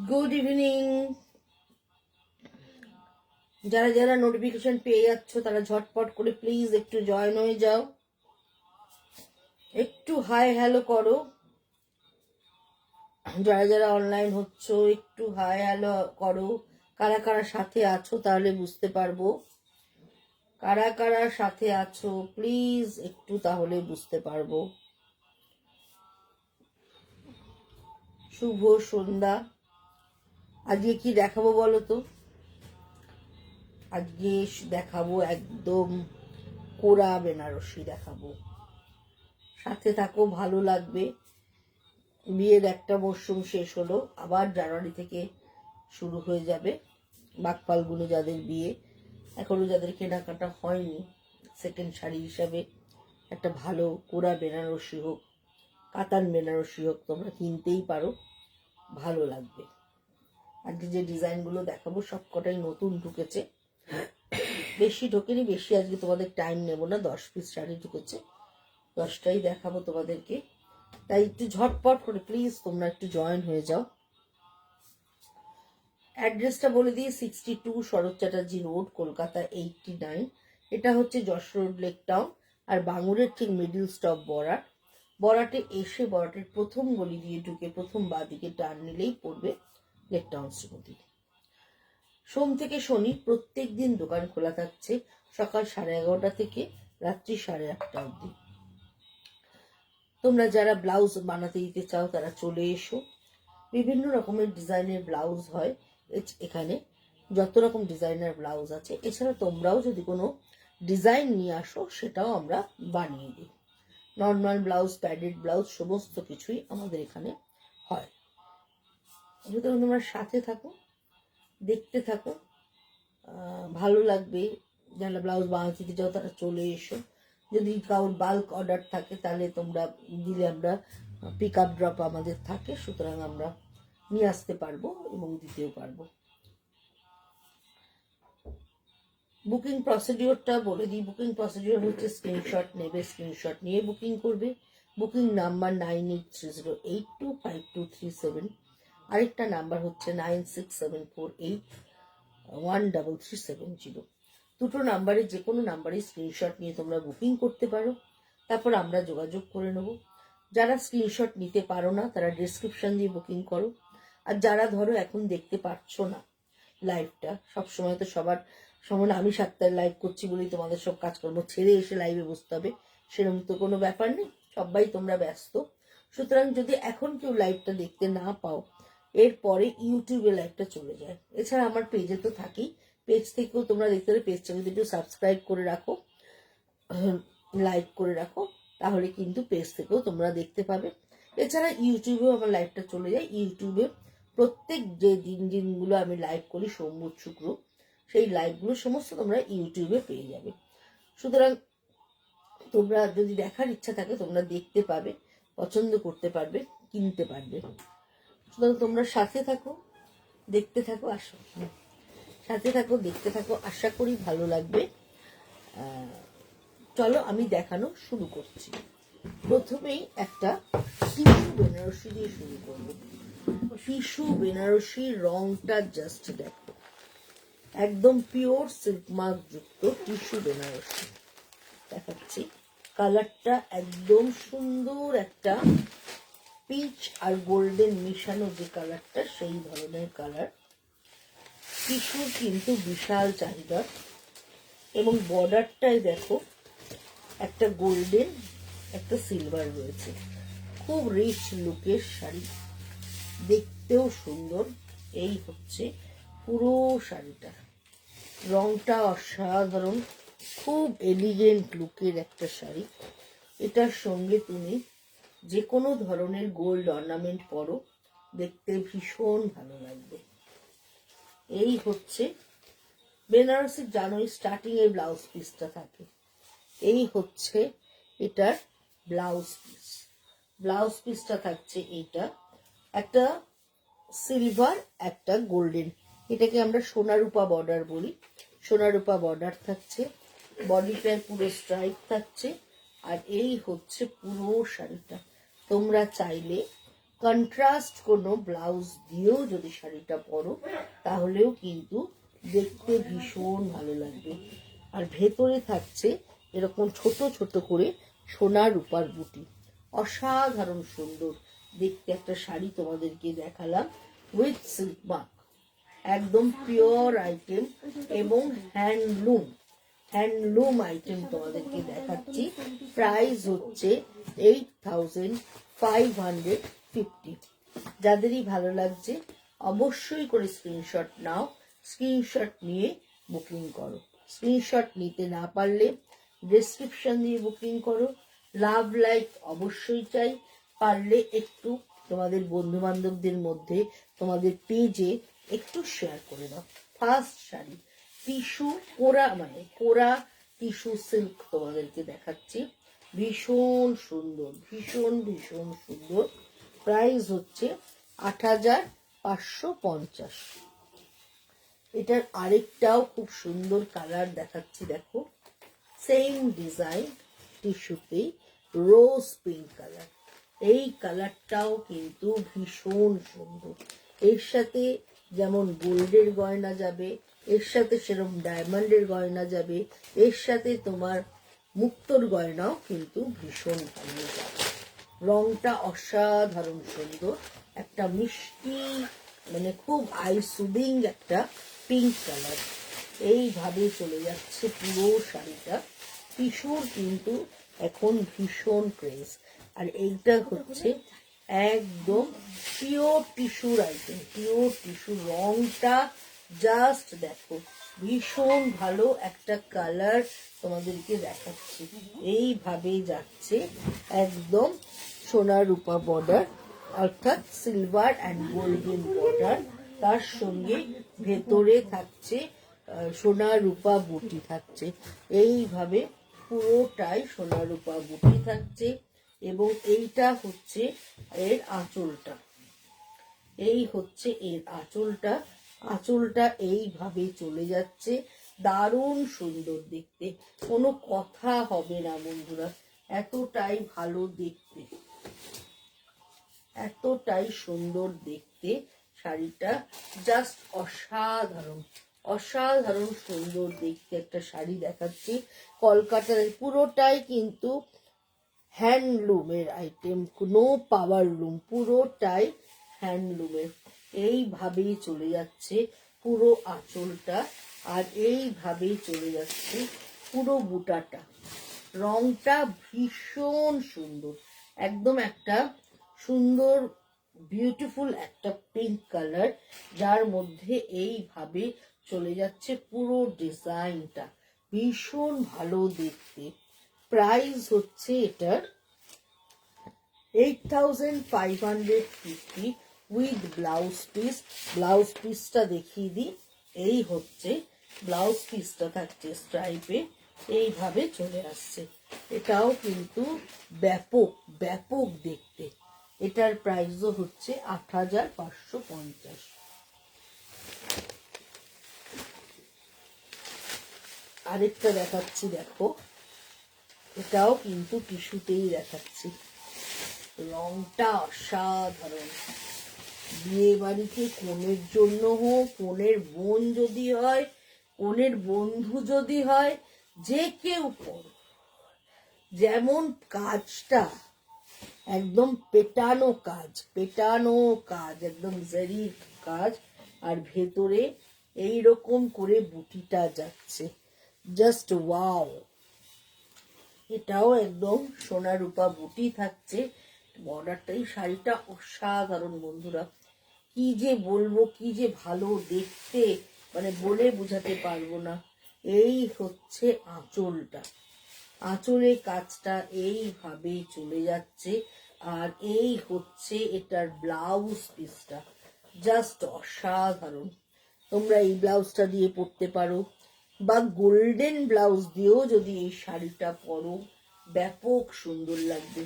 Good evening. যারা যারা notification পেয়ে যাচ্ছ তারা ঝটপট করে প্লিজ একটু জয়েন হয়ে যাও, একটু হাই হ্যালো করো। যারা যারা অনলাইন হচ্ছ একটু হাই হ্যালো করো। কারা কারা সাথে আছো তাহলে বুঝতে পারবো, কারা কারা সাথে আছো প্লিজ একটু তাহলে বুঝতে পারবো। শুভ সন্ধ্যা। আজকে কি দেখাবো বলো তো? আজকে দেখাবো একদম কোরা বেনারসি দেখাবো। সাথে থাকো, ভালো লাগবে। বিয়ের একটা মরশুম শেষ হলো, আবার জানুয়ারি থেকে শুরু হয়ে যাবে বাকপালগুলো। যাদের বিয়ে এখনো, যাদের কেনাকাটা হয়নি, সেকেন্ড শাড়ি হিসাবে একটা ভালো কোরা বেনারসি হোক, কাতান বেনারসি হোক, তোমরা কিনতেই পারো, ভালো লাগবে। আজকে যে ডিজাইনগুলো দেখাবো সবকটাই নতুন ঢুকেছে, বেশি ঢোকেনি। বেশি আজকে তোমাদের টাইম নেব না, 10 পিস শাড়ি ঢুকেছে, 10টাই দেখাবো তোমাদেরকে। তাই একটু ঝটপট করে প্লিজ তোমরা একটু জয়েন হয়ে যাও। অ্যাড্রেসটা বলে দিই, 62 শরৎ চ্যাটার্জি রোড, কলকাতা 89। এটা হচ্ছে যশোর রোড, লেক টাউন। আর বাঙুরের ঠিক মিডিল স্টপ বরাট। বরাটে এসে বরাটের প্রথম গলি দিয়ে ঢুকে প্রথম বাঁদিকে টার্ন নিলেই পড়বে লেক টাউন শ্রীমতী। সোম থেকে শনি প্রত্যেক দিন দোকান খোলা থাকছে, সকাল 11:30 থেকে রাত্রি 8:30 অবধি। তোমরা যারা ব্লাউজ বানাতে দিতে চাও তারা চলে এসো। বিভিন্ন রকমের ডিজাইনের ব্লাউজ হয় এখানে, যত রকম ডিজাইনার ব্লাউজ আছে। এছাড়া তোমরাও যদি কোনো ডিজাইন নিয়ে আসো সেটাও আমরা বানিয়ে দিই। নর্মাল ব্লাউজ, প্যাডেড ব্লাউজ, সমস্ত কিছুই আমাদের এখানে হয়। সুতরাং তোমরা সাথে থাকো, দেখতে থাকো, ভালো লাগবে। যারা ব্লাউজ বানাতে দিতে চাও তারা চলে এসো। যদি কারোর বাল্ক অর্ডার থাকে তাহলে তোমরা দিলে আমরা পিক আপ ড্রপ আমাদের থাকে, সুতরাং আমরা নিয়ে আসতে পারবো এবং দিতেও পারবো। বুকিং প্রসিডিওরটা বলে দিই। বুকিং প্রসিডিওর হচ্ছে স্ক্রিনশট নেবে, স্ক্রিনশট নিয়ে বুকিং করবে। Booking number 9830825237। আরেকটা নাম্বার হচ্ছে 9674813370। দুটো নাম্বারে যে কোনো নাম্বারে স্ক্রিনশট নিয়ে তোমরা বুকিং করতে পারো, তারপর আমরা যোগাযোগ করে নেব। যারা স্ক্রিনশট নিতে পারো না তারা ডেসক্রিপশন দিয়ে বুকিং করো। আর যারা ধরো এখন দেখতে পাচ্ছ না লাইভটা, সবসময় তো সবার সমান আমি 7টায় লাইভ করছি বলেই তোমাদের সব কাজকর্ম ছেড়ে এসে লাইভে বসতে হবে, সেরকম তো কোনো ব্যাপার নেই। সবাই তোমরা ব্যস্ত, সুতরাং যদি এখন কেউ লাইভটা দেখতে না পাও, এরপরে ইউটিউবে লাইভটা চলে যায়। এছাড়া আমার পেজে তো থাকেই, পেজ থেকেও তোমরা দেখতে পাবে। পেজটা যদি একটু সাবস্ক্রাইব করে রাখো, লাইক করে রাখো, তাহলে কিন্তু পেজ থেকেও তোমরা দেখতে পাবে। এছাড়া ইউটিউবেও আমার লাইভটা চলে যায়। ইউটিউবে প্রত্যেক যে দিনগুলো আমি লাইভ করি, সোম বুধ শুক্র, সেই লাইভগুলো সমস্ত তোমরা ইউটিউবে পেয়ে যাবে। সুতরাং তোমরা যদি দেখার ইচ্ছা থাকে তোমরা দেখতে পাবে, পছন্দ করতে পারবে, কিনতে পারবে। সুতরাং তোমরা সাথে থাকো, দেখতে থাকো, আসো সাথে থাকো, দেখতে থাকো, আশা করি ভালো লাগবে। চলো আমি দেখানো শুরু করছি। প্রথমেই একটা টিস্যু বেনারসি দিয়ে শুরু করবো। টিস্যু বেনারসির রংটা জাস্ট দেখো, একদম পিওর সিল্ক মার্ক যুক্ত টিস্যু বেনারসি দেখাচ্ছি। কালারটা একদম সুন্দর, একটা পিচ আর গোল্ডেন মিশানো যে কালারটা, সেই ধরনের কালার। টিস্যুর কিন্তু বিশাল চাহিদা। এবং বর্ডারটায় দেখো একটা গোল্ডেন, একটা সিলভার রয়েছে। খুব রিচ লুকের শাড়ি, দেখতেও সুন্দর। এই হচ্ছে পুরো শাড়িটা, রংটা অসাধারণ, খুব এলিগেন্ট লুকের একটা শাড়ি। এটার সঙ্গে তুমি যে কোনো ধরনের গোল্ড অর্নামেন্ট পরো, দেখতে ভীষণ ভালো লাগবে। এই হচ্ছে বেনারসির, জানোই স্টার্টিং এ ব্লাউজ পিসটা থাকে। এই হচ্ছে এটার ব্লাউজ পিস। ব্লাউজ পিসটা থাকছে এইটা, একটা সিলভার, একটা গোল্ডেন, এটাকে আমরা সোনারূপা বর্ডার বলি। সোনারূপা বর্ডার থাকছে, বডিটায় পুরো স্ট্রাইপ থাকছে। আর এই হচ্ছে পুরো শাড়িটা। তোমরা চাইলে কন্ট্রাস্ট কোনো ব্লাউজ দিয়েও যদি শাড়িটা পরো তাহলেও কিন্তু দেখতে ভীষণ ভালো লাগবে। আর ভেতরে থাকছে এরকম ছোট ছোট করে সোনা রূপার বুটি, অসাধারণ সুন্দর দেখতে একটা শাড়ি তোমাদেরকে দেখালাম উইথ সিল্ক মার্ক, একদম পিওর আইটেম এবং হ্যান্ডলুম আইটেম তোমাদেরকে দেখাচ্ছি। প্রাইস হচ্ছে 8550। যাদেরই ভালো লাগছে অবশ্যই করে স্ক্রিনশট নাও, স্ক্রিনশট নিয়ে বুকিং করো। স্ক্রিনশট নিতে না পারলে ডেসক্রিপশন দিয়ে বুকিং করো। লাভ লাইক অবশ্যই চাই, পারলে একটু তোমাদের বন্ধু বান্ধবদের মধ্যে তোমাদের পেজে একটু শেয়ার করে দাও। ফার্স্ট শাড়ি টিস্যু কোরা, মানে কোরা টিস্যু সিল্ক তোমাদেরকে দেখাচ্ছি, ভীষণ সুন্দর, ভীষণ ভীষণ সুন্দর। প্রাইস হচ্ছে 8550। এটার আরেকটাও খুব সুন্দর কালার দেখাচ্ছি, দেখো সেম ডিজাইন টিস্যুতেই রোজ পিঙ্ক কালার। এই কালারটাও কিন্তু ভীষণ সুন্দর। এর সাথে যেমন গোল্ডের গয়না যাবে, এর সাথে সেরকম ডায়মন্ডের গয়না যাবে, এর সাথে তোমার মুক্তোর গয়নাও কিন্তু ভীষণ ভালো যাবে। রংটা অসাধারণ সুন্দর, একটা মিষ্টি মানে খুব আই সুদিং একটা পিঙ্ক কালার। এইভাবে চলে যাচ্ছে পুরো শাড়িটা। টিস্যুর কিন্তু এখন ভীষণ ক্রেজ। আর এইটা হচ্ছে একদম পিওর টিস্যুর আইটেম, পিওর টিস্যু। রংটা জাস্ট দেখো, ভীষণ ভালো একটা কালার তোমাদেরকে দেখাচ্ছি। এইভাবে যাচ্ছে একদম সোনা রূপা বর্ডার, অর্থাৎ সিলভার অ্যান্ড গোল্ডেন বর্ডার, তার সঙ্গে ভেতরে থাকছে সোনা রূপা বুটি থাকছে। এইভাবে পুরোটাই সোনা রূপা বুটি থাকছে। এবং এইটা হচ্ছে এর আঁচলটা, এই হচ্ছে এর আঁচলটা। আঁচলটা এইভাবে চলে যাচ্ছে, দারুণ সুন্দর দেখতে, কোনো কথা হবে না বন্ধুরা, এতটাই ভালো দেখতে, এতটাই সুন্দর দেখতে শাড়িটা, জাস্ট অসাধারণ, অসাধারণ সুন্দর দেখতে একটা শাড়ি দেখাচ্ছি। কলকাতার পুরোটাই কিন্তু হ্যান্ডলুমের আইটেম, কোনো পাওয়ার লুম, পুরোটাই হ্যান্ডলুমের। এইভাবেই চলে যাচ্ছে পুরো আঁচলটা, আর এইভাবেই চলে যাচ্ছে পুরো বুটাটা। রংটা ভীষণ সুন্দর, একদম একটা সুন্দর বিউটিফুল একটা পিঙ্ক কালার, যার মধ্যে এইভাবে চলে যাচ্ছে পুরো ডিজাইনটা, ভীষণ ভালো দেখতে। প্রাইস হচ্ছে এটার 8550 উইথ ব্লাউজ পিস। ব্লাউজ পিসটা দেখিয়ে দিই, এই হচ্ছে ব্লাউজ পিসটা, থাকছে স্ট্রাইপে, এইভাবে চলে আসছে। এটাও কিন্তু ব্যাপক ব্যাপক দেখতে। এটার প্রাইসও হচ্ছে 8550। আরেকটা দেখাচ্ছি, দেখো এটাও কিন্তু টিস্যুতেই দেখাচ্ছি, রংটা অসাধারণ। বিয়ে বাড়িতে কনের জন্য হোক, কনের বোন যদি হয়, কনের বন্ধু যদি হয়, যে কেউ পরো, যেমন কাজটা একদম পেটানো কাজ, পেটানো কাজ, একদম জারির কাজ, আর ভেতরে এইরকম করে বুটিটা যাচ্ছে, জাস্ট ওয়াও। এটাও একদম সোনা রূপা বুটি থাকছে, বর্ডারটাই, শাড়িটা অসাধারণ বন্ধুরা, কি যে বলবো, কি যে ভালো দেখতে, মানে বলে বোঝাতে পারবো না। এই হচ্ছে আঁচলটা, আঁচলের কাজটা এইভাবে চলে যাচ্ছে, আর এই হচ্ছে এটার ব্লাউজ পিসটা, জাস্ট অসাধারণ। তোমরা এই ব্লাউজটা দিয়ে পরতে পারো, বা গোল্ডেন ব্লাউজ দিয়েও যদি এই শাড়িটা পরো ব্যাপক সুন্দর লাগবে।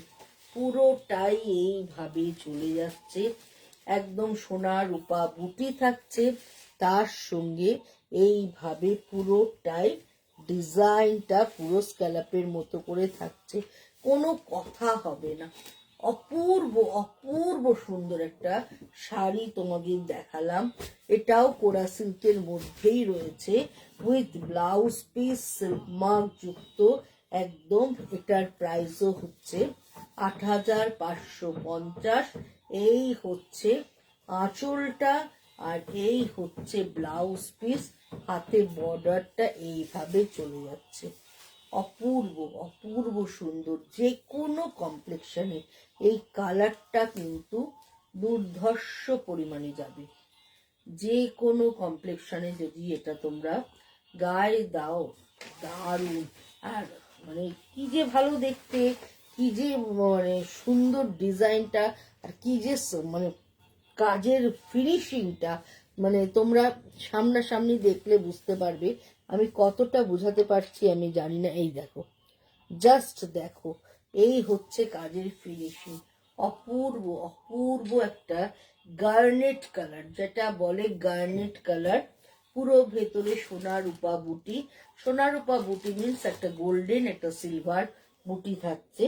পুরোটাই এইভাবে চলে যাচ্ছে, একদম সোনা রূপা বুটি থাকছে, তার সঙ্গে এইভাবে পুরোটাই ডিজাইনটা পুরো স্ক্যালাপের মতো করে থাকছে, কোনো কথা হবে না, অপূর্ব অপূর্ব সুন্দর একটা শাড়ি তোমাদের দেখালাম। এটাও কোরা সিল্কের মধ্যেই রয়েছে, with blouse piece silk mark যুক্ত একদম। এটার প্রাইসও হচ্ছে 8,550। এই হচ্ছে আঁচলটা, আর এই হচ্ছে ব্লাউজ পিস। হাতে বর্ডারটা এইভাবে চলে যাচ্ছে। অপূর্ব অপূর্ব সুন্দর, যে কোনো কমপ্লেকশনে এই কালারটা কিন্তু দুর্ধর্ষ পরিমাণে যাবে। যে কোনো কমপ্লেকশনে যদি এটা তোমরা গায়ে দাও, দারুণ। আর মানে কি যে ভালো দেখতে, কি যে মানে সুন্দর ডিজাইনটা, আর কি যে মানে কাজের ফিনিশিংটা, মানে তোমরা সামনাসামনি দেখলে বুঝতে পারবে আমি কতটা বোঝাতে পারছি আমি জানি না। এই দেখো, জাস্ট দেখো, এই হচ্ছে কাজের ফিনিশিং। অপূর্ব অপূর্ব একটা গার্নেট কালার, যেটা বলে গার্নেট কালার। পুরো ভেতরে সোনা রূপা বুটি। সোনা রূপা বুটি মিনস একটা গোল্ডেন একটা সিলভার বুটি থাকছে,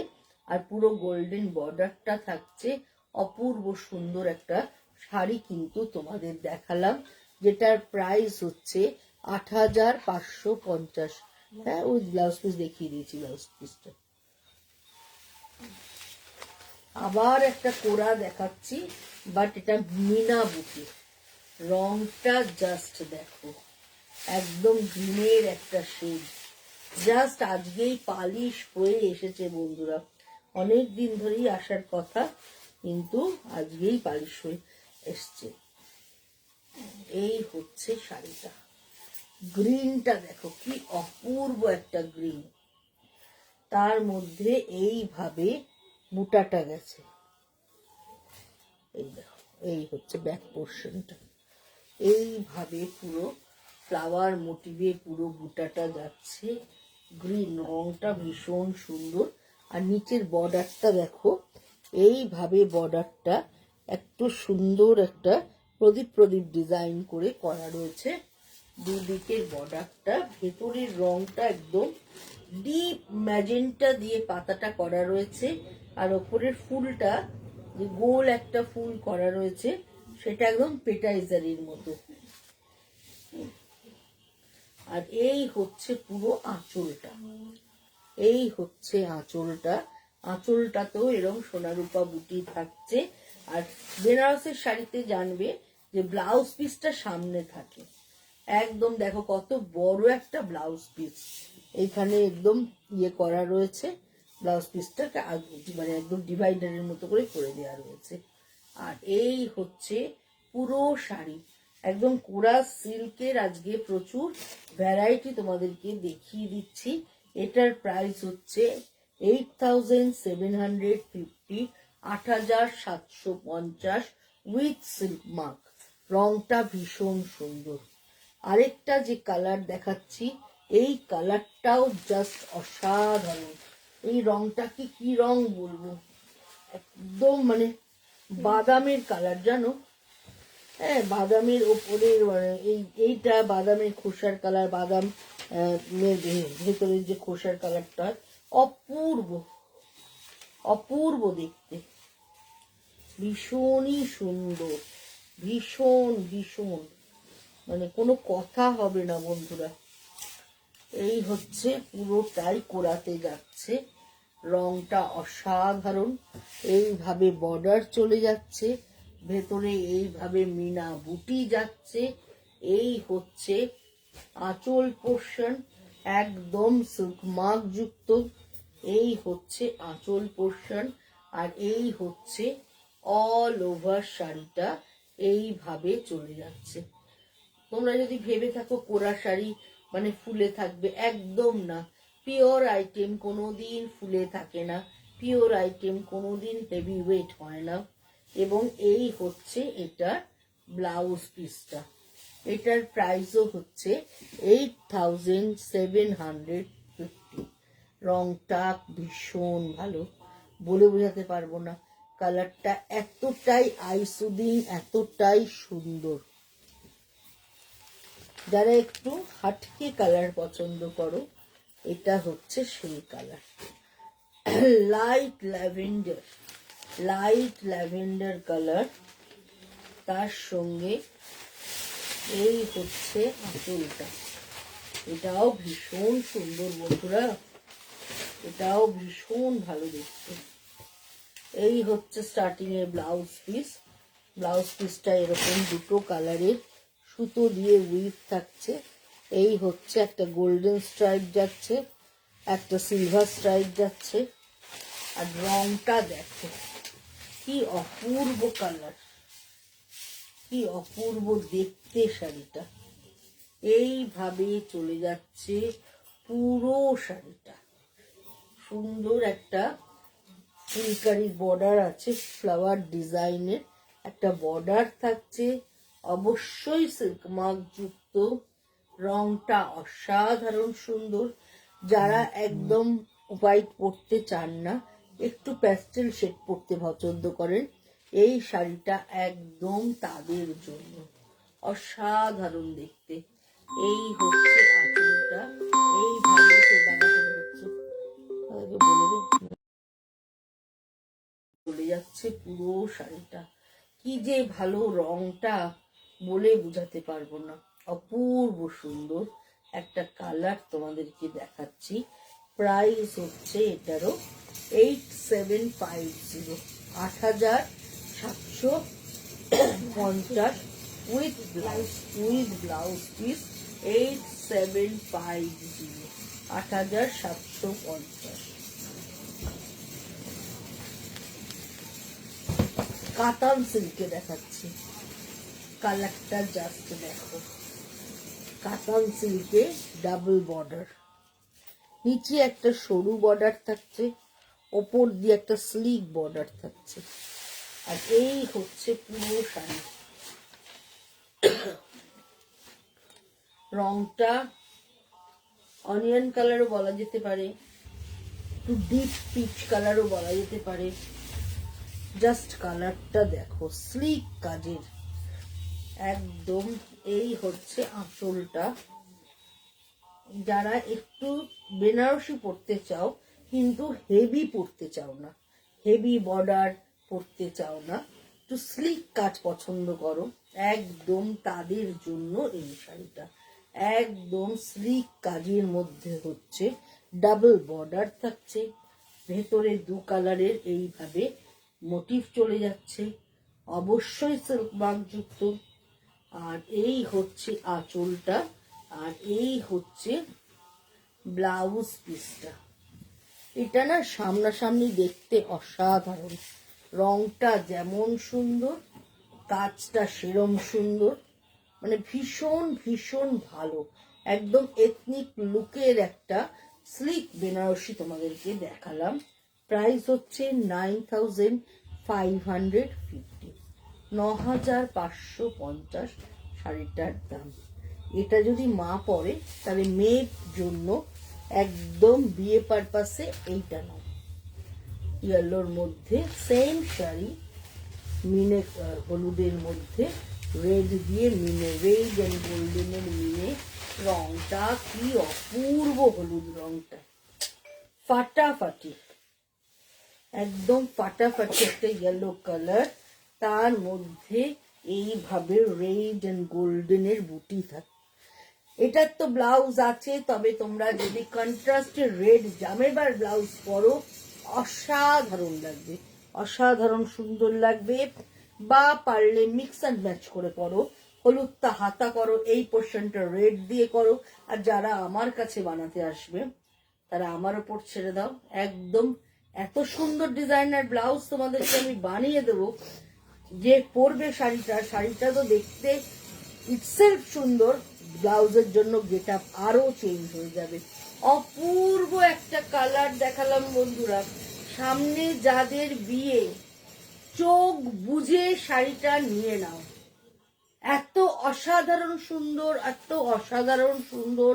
আর পুরো গোল্ডেন বর্ডারটা থাকছে। অপূর্ব সুন্দর একটা শাড়ি কিন্তু তোমাদের দেখালাম, যেটার প্রাইস হচ্ছে 8,550। হ্যাঁ, ওই ব্লাউজ পিস দেখিয়ে দিয়েছি, ব্লাউজ পিসটা। আবার একটা কোরা দেখাচ্ছি, বাট এটা মিনা বুটি। রংটা জাস্ট দেখো, একদম গ্রিনের একটা শেড। জাস্ট আজকেই পালিশ হয়ে এসেছে বন্ধুরা, অনেক দিন ধরেই আসার কথা, কিন্তু আজকেই পালিশ হয়ে এসছে। এই হচ্ছে শাড়িটা। গ্রিনটা দেখো কি অপূর্ব একটা গ্রিন, তার মধ্যে এইভাবে বুটাটা গেছে। এই দেখো, এই হচ্ছে ব্যাক পোর্শনটা, এইভাবে পুরো ফ্লাওয়ার মোটিভে পুরো বুটাটা যাচ্ছে। গ্রিন রংটা ভীষণ সুন্দর। আর নিচের বর্ডারটা দেখো, এইভাবে বর্ডারটা একটু সুন্দর একটা প্রদীপ প্রদীপ ডিজাইন করে করা রয়েছে দুদিকের বর্ডারটা। ভেতরের রংটা একদম ডিপ ম্যাজেন্টা দিয়ে পাতাটা করা রয়েছে, আর ওপরের ফুলটা যে গোল একটা ফুল করা রয়েছে, সেটা একদম পেটাইজারির মতো। আর এই হচ্ছে পুরো আঁচলটা, এই হচ্ছে আঁচলটা। আঁচলটাতেও এরকম সোনারূপা বুটি থাকছে। আর বেনারসের শাড়িতে জানবে যে ব্লাউজ পিসটা সামনে থাকে। একদম দেখো কত বড় একটা ব্লাউজ পিস, এইখানে একদম ইয়ে করা রয়েছে। ব্লাউজ পিসটা মানে একদম ডিভাইডারের মতো করে দেওয়া রয়েছে। আর এই হচ্ছে পুরো শাড়ি, একদম কোরা সিল্কের। আজকে প্রচুর ভ্যারাইটি তোমাদেরকে দেখিয়ে দিচ্ছি। এটার প্রাইস হচ্ছে 8,750, 8,750 উইথ সিল্ক মার্ক। রংটা ভীষণ সুন্দর। আরেকটা যে কালার দেখাচ্ছি, এই কালারটাও জাস্ট অসাধারণ। এই রংটা কি রং বলবো, একদম মানে বাদামের কালার, জানো? হ্যাঁ, বাদামের ওপরের মানে এইটা বাদামের খোসার কালার, বাদাম ভেতরের যে খোসার কালারটা অপূর্ব অপূর্ব দেখতে, ভীষণই সুন্দর, ভীষণ ভীষণ, মানে কোনো কথা হবে না বন্ধুরা। এই হচ্ছে পুরোটাই কোরাতে যাচ্ছে, রংটা অসাধারণ। এইভাবে বর্ডার চলে যাচ্ছে, ভেতরে এইভাবে মিনা বুটি যাচ্ছে। এই হচ্ছে আঁচল পোর্শন, একদম সিল্ক মার্ক যুক্ত। এই হচ্ছে আঁচল পোর্শন, আর এই হচ্ছে অল ওভার শাড়িটা এইভাবে চলে যাচ্ছে। তোমরা যদি ভেবে থাকো কোরা শাড়ি মানে ফুলে থাকবে, একদম না। পিওর আইটেম কোনোদিন ফুলে থাকে না, পিওর আইটেম কোনোদিন হেভি ওয়েট হয় না। এবং এই হচ্ছে এটা ব্লাউজ পিসটা। এটার প্রাইসও হচ্ছে 8,750। রংটা ভীষণ ভালো, বলে বোঝাতে পারবো না। কালারটা এতটাই আইসুদিং, এতটাই সুন্দর। যারা একটু হাটকে কালার পছন্দ করো, এটা হচ্ছে সেই colour. Light lavender, light lavender colour, তার সঙ্গে এই হচ্ছে আঁচলটা। এটাও ভীষণ সুন্দর বন্ধুরা, এটাও ভীষণ ভালো দেখতে। এই হচ্ছে স্টার্টিং এর ব্লাউজ পিস। ব্লাউজ পিসটা এরকম দুটো কালারের সুতো দিয়ে উইভ থাকছে। এই হচ্ছে একটা গোল্ডেন স্ট্রাইপ যাচ্ছে, একটা সিলভার স্ট্রাইপ যাচ্ছে। আর রংটা দেখো কি অপূর্ব কালার, কি অপূর্ব দেখতে শাড়িটা। এইভাবে চলে যাচ্ছে পুরো শাড়িটা। সুন্দর একটা ফুলকারি বর্ডার আছে, ফ্লাওয়ার ডিজাইনের একটা বর্ডার থাকছে, অবশ্যই সিল্ক মার্ক যুক্ত। রংটা অসাধারণ সুন্দর। যারা একদম হোয়াইট পরতে চান না, একটু প্যাস্টেল শেড পরতে পছন্দ করেন, এই শাড়িটা একদম তাদের জন্য। অসাধারণ দেখতে। এই হচ্ছে আঁচলটা, এইভাবে চলে যাচ্ছে পুরো শাড়িটা। কি যে ভালো, রংটা বলে বুঝাতে পারবো না। অপূর্ব সুন্দর একটা কালার তোমাদেরকে দেখাচ্ছি। প্রাইস হচ্ছে এটারও 8750, 8750 উইথ ব্লাউজ পিস। 8750, 8750। কাতান সিল্কে দেখাচ্ছি, কালারটা জাস্ট দেখো। কাতান সিল্কে ডাবল বর্ডার, নিচে একটা সরু বর্ডার থাকছে, ওপর দিয়ে একটা স্লিক বর্ডার থাকছে। আর এই হচ্ছে পুরো শাড়ি। রংটা অনিয়ন কালারও বলা যেতে পারে, একটু ডিপ পিচ কালারও বলা যেতে পারে। জাস্ট কালারটা দেখো, স্লিক কাজের একদম। এই হচ্ছে আঁচলটা। যারা একটু বেনারসি পরতে চাও কিন্তু হেভি পরতে চাও না, হেভি বর্ডার পরতে চাও না, একটু স্লিক কাজ পছন্দ করো, একদম তাদের জন্য এই শাড়িটা। একদম স্লিক কাজের মধ্যে হচ্ছে ডাবল বর্ডার থাকছে, ভেতরে দু কালারের এইভাবে মোটিভ চলে যাচ্ছে, অবশ্যই সিল্ক মার্ক যুক্ত। আর এই হচ্ছে আঁচলটা, আর এই হচ্ছে ব্লাউজ পিসটা। এটা না সামনাসামনি দেখতে অসাধারণ। রংটা যেমন সুন্দর, কাজটা সেরম সুন্দর, মানে ভীষণ ভীষণ ভালো। একদম এথনিক লুকের একটা স্লিক বেনারসি তোমাদেরকে দেখালাম। প্রাইস হচ্ছে 9550, 9550 শাড়িটার দাম। এটা যদি মা পরে তাহলে মেয়ের জন্য একদম বিয়ে পারপাসে এইটা নাও। ইয়েলোর মধ্যে সেম শাড়ি, মিনে হলুদের মধ্যে রেড দিয়ে মিনে, রেড অ্যান্ড গোল্ডেনের মিনে। রংটা কি অপূর্ব, হলুদ রংটা ফাটাফাটি, একদম ফাটাফাটি একটা ইয়েলো কালার, তার মধ্যে এইভাবে রেড অ্যান্ড গোল্ডেনের বুটি থাকে। এটার তো ব্লাউজ আছে, তবে তোমরা যদি কন্ট্রাস্টের রেড জামেবার ব্লাউজ পরো অসাধারণ লাগবে, অসাধারণ সুন্দর লাগবে। বা পারলে মিক্স অ্যান্ড ম্যাচ করে পরো, হলুদটা হাতা করো, এই পোর্শনটা রেড দিয়ে করো। আর যারা আমার কাছে বানাতে আসবে তারা আমার ওপর ছেড়ে দাও, একদম এত সুন্দর ডিজাইনার ব্লাউজ তোমাদেরকে আমি বানিয়ে দেবো। যে পরবে শাড়িটা তো দেখতে ইটসেলফ সুন্দর, ব্লাউজের জন্য গেট আপ আরো চেঞ্জ হয়ে যাবে। অপূর্ব একটা কালার দেখালাম বন্ধুরা। সামনে যাদের বিয়ে, চোখ বুঝে শাড়িটা নিয়ে নাও। এত অসাধারণ সুন্দর, এত অসাধারণ সুন্দর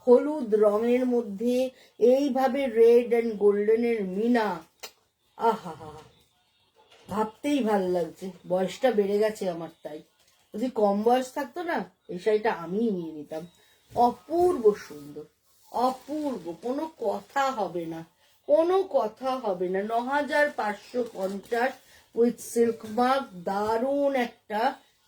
হলুদ রঙের মধ্যে এইভাবে রেড অ্যান্ড গোল্ডেনের মিনা। আহা, ভাবতেই ভাল লাগছে। বয়সটা বেড়ে গেছে আমার, তাই যদি কম বয়স থাকতো না এই শাড়িটা আমিই নিয়ে নিতাম। অপূর্ব সুন্দর, অপূর্ব, কোনো কথা হবে না, কোনো কথা হবে না। 9550, উইথ সিল্ক মার্ক। দারুণ একটা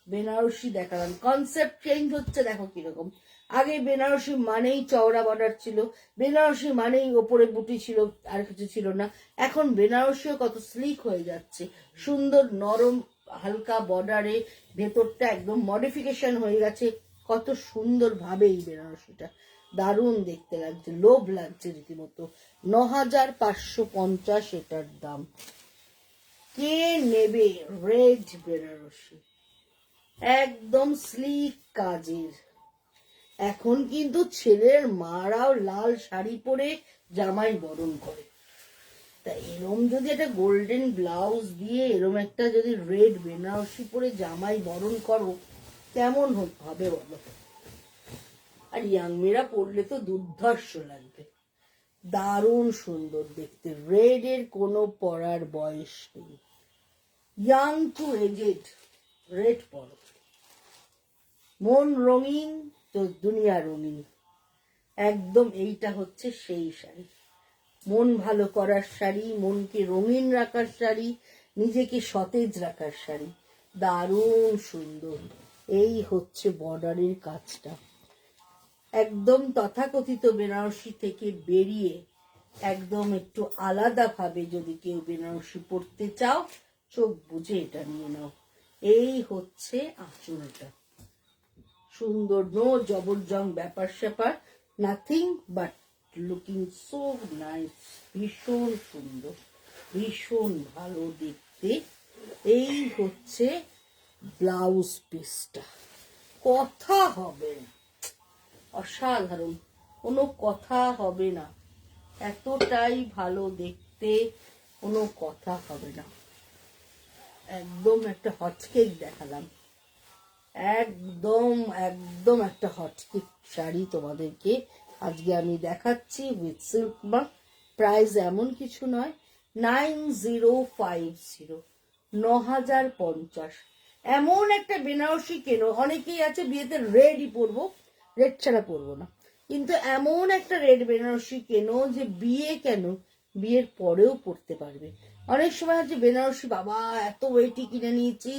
বেনারসি দেখালাম। কনসেপ্ট চেঞ্জ হচ্ছে, দেখো কিরকম। আগে বেনারসি মানেই চওড়া বর্ডার ছিল, বেনারসি মানেই ওপরে বুটি ছিল, আর কিছু ছিল না। এখন বেনারসিও কত স্লিক হয়ে যাচ্ছে, সুন্দর নরম হালকা বর্ডারে, ভেতরটা একদম মডিফিকেশন হয়ে গেছে। কত সুন্দর ভাবে এই বেনারসিটা, দারুণ দেখতে লাগছে, লোভ লাগছে রীতিমতো। 9550 এটার দাম। কে নেবে রেড বেনারসি, একদম স্লিক কাজের। এখন কিন্তু ছেলের মারাও লাল শাড়ি পরে জামাই বরণ করে, তা এরম যদি একটা গোল্ডেন ব্লাউজ দিয়ে এরম একটা যদি রেড বেনারসি পরে জামাই বরণ করো, কেমন হবে বলো? আর ইয়াং মেয়েরা পরলে তো দুর্ধর্ষ লাগবে, দারুণ সুন্দর দেখতে। রেড এর কোনো পরার বয়স নেই, ইয়াং টু এজেড রেড পরো। মন রঙিন তো দুনিয়া রঙিন, একদম এইটা হচ্ছে সেই শাড়ি। মন ভালো করার শাড়ি, মনকে রঙিন রাখার শাড়ি, নিজেকে সতেজ রাখার শাড়ি, দারুণ সুন্দর। এই হচ্ছে বর্ডারের কাজটা, একদম তথাকথিত বেনারসি থেকে বেরিয়ে একদম একটু আলাদা ভাবে যদি কেউ বেনারসি পড়তে চাও, চোখ বুঝে এটা নিয়ে নাও। এই হচ্ছে আঁচলটা, সুন্দর, নো জবরজং ব্যাপার স্যাপার, nothing but looking so nice, ভীষণ সুন্দর, ভীষণ ভালো দেখতে। এই হচ্ছে ব্লাউজ পিসটা, কথা হবে না, অসাধারণ, কোনো কথা হবে না, এতটাই ভালো দেখতে, কোনো কথা হবে না। একদম একটা হটকেক দেখালাম, একদম একদম একটা হটকেক শাড়ি তোমাদেরকে আজকে আমি দেখাচ্ছি উইথ সিল্ক মার্ক। প্রাইস এমন কিছু নয়, 9050, 9050। এমন একটা বেনারসি কেন, অনেকেই আছে বিয়েতে রেডই পরবো, রেড ছাড়া পরবো না, কিন্তু এমন একটা রেড বেনারসি কেন যে বিয়ে কেন, বিয়ের পরেও পরতে পারবে। অনেক সময় হচ্ছে বেনারসি, বাবা এত ওয়েটি কিনে নিয়েছি,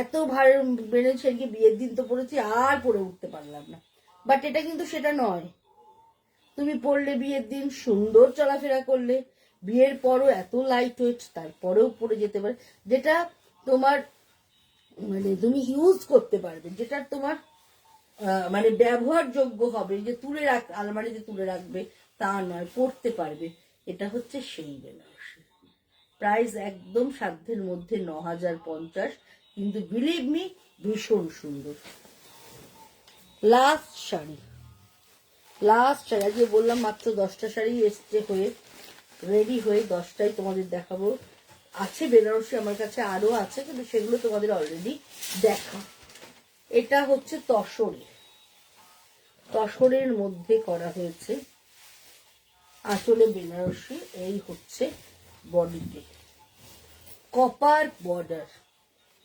এত ভার বেড়েছে, বিয়ের দিন তো পরেছি আর পরে উঠতে পারলাম না। বাট এটা কিন্তু সেটা নয়, তুমি পরলে বিয়ের দিন সুন্দর চলাফেরা করলে, বিয়ের পরও এত লাইট ওয়েট, তারপরেও পরে যেতে পারে, যেটা তোমার মানে তুমি ইউজ করতে পারবে, যেটা তোমার মানে ব্যবহারযোগ্য হবে, যে তুলে আলমারিতে তুলে রাখবে তা নয়, পড়তে পারবে। এটা হচ্ছে সেই বেনারসি। প্রাইস একদম সাধ্যের মধ্যে, 9050, কিন্তু বিলিভ মি ভীষণ সুন্দর। লাস্ট শাড়ি, আজকে বললাম মাত্র 10টা শাড়ি এসছে হয়ে, রেডি হয়ে 10টাই তোমাদের দেখাবো। আছে বেনারসি আমার কাছে আরো আছে, কিন্তু সেগুলো তোমাদের অলরেডি দেখা। এটা হচ্ছে তসরের মধ্যে করা হয়েছে, আঁচলে বেনারসি। এই হচ্ছে বডিতে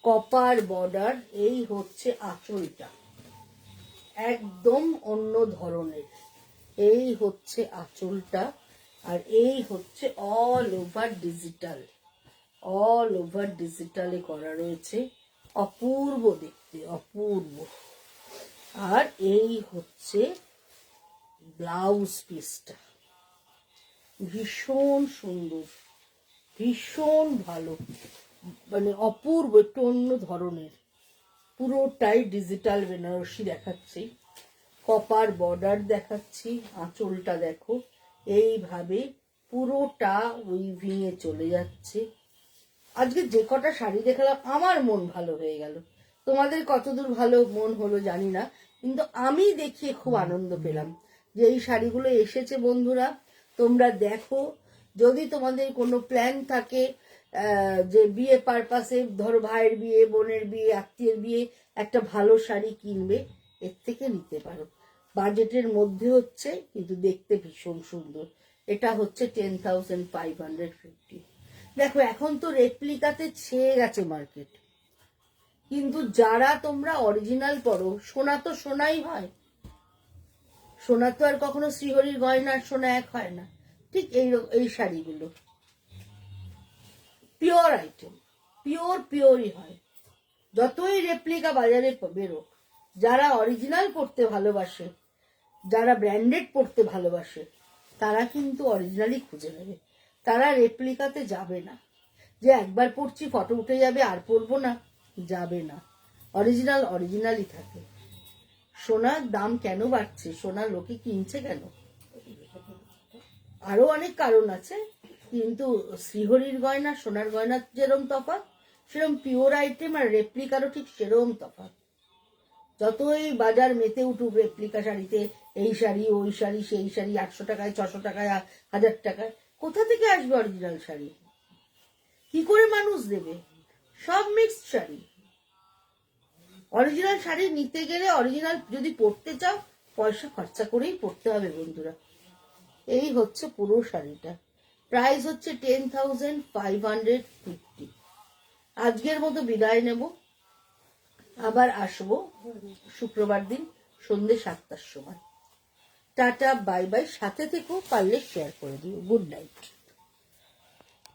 কপার বর্ডার, এই হচ্ছে আঁচলটা, একদম অন্য ধরনের। এই হচ্ছে আঁচলটা, আর এই হচ্ছে অল ওভার ডিজিটালে করা রয়েছে, অপূর্ব দেখতে, অপূর্ব। আর এই হচ্ছে ব্লাউজ পিসটা, ভীষণ সুন্দর, ভীষণ ভালো, মানে অপূর্ব, একটু অন্য ধরনের, পুরোটাই ডিজিটাল বেনারসি দেখাচ্ছি, কপার বর্ডার দেখাচ্ছি, আঁচলটা দেখো এইভাবে পুরোটা উইভিং এ চলে যাচ্ছে। আজকে যে কটা শাড়ি দেখালাম আমার মন ভালো হয়ে গেল, তোমাদের কতদূর ভালো মন হলো জানি না, কিন্তু আমি দেখিয়ে খুব আনন্দ পেলাম যে এই শাড়িগুলো এসেছে। বন্ধুরা তোমরা দেখো, যদি তোমাদের কোনো প্ল্যান থাকে যে বিয়ে পারপাসে, ধরো ভাইয়ের বিয়ে, বোনের বিয়ে, আত্মীয়ের বিয়ে, একটা ভালো শাড়ি কিনবে, এর থেকে নিতে পারো। বাজেটের মধ্যে হচ্ছে, কিন্তু দেখতে ভীষণ সুন্দর। এটা হচ্ছে 10,550। দেখো এখন তো রেপ্লিকাতে ছেয়ে গেছে মার্কেট, কিন্তু যারা তোমরা অরিজিনাল পরো, সোনা তো সোনাই হয়, সোনা তো আর কখনো শ্রীহরির গয়না আর সোনা এক হয় না। ঠিক এই শাড়িগুলো পিওর আইটেম, পিওরই হয়। যতই রেপ্লিকা বাজারে বেরোক, যারা অরিজিনাল পড়তে ভালোবাসে, যারা ব্র্যান্ডেড পড়তে ভালোবাসে, তারা কিন্তু অরিজিনালই খুঁজে নেবে। তারা রেপ্লিকাতে যাবে না, যে একবার পড়ছি ফটো উঠে যাবে আর পরবো না, যাবে না। অরিজিনালই থাকে। সোনার দাম কেন বাড়ছে? সোনার লোকে কিনছে কেন? আরো অনেক কারণ আছে, কিন্তু শ্রীহরির গয়না সোনার গয়না যেরকম তফাৎ, সেরকম পিওর আইটেম আর রেপ্লিকারও ঠিক সেরকম তফাৎ। যতই বাজার মেতে উঠুক রেপ্লিকা শাড়িতে, এই শাড়ি ওই শাড়ি সেই শাড়ি, 800 টাকায় 600 টাকায় 1000 টাকায়, কোথা থেকে আসবে অরিজিনাল শাড়ি? কি করে মানুষ দেবে? সব মিক্সড শাড়ি। অরিজিনাল শাড়ি নিতে গেলে, অরিজিনাল যদি পড়তে চাও, পয়সা খরচা করেই পড়তে হবে বন্ধুরা। এই হচ্ছে পুরো শাড়িটা। প্রাইস হচ্ছে 10,550। আজকের মতো বিদায় নেব, আবার আসবো শুক্রবার দিন সন্ধ্যে 7টার সময়। Tata, bye bye. সাথে থেকেও পারলে শেয়ার করে দিও। Good night.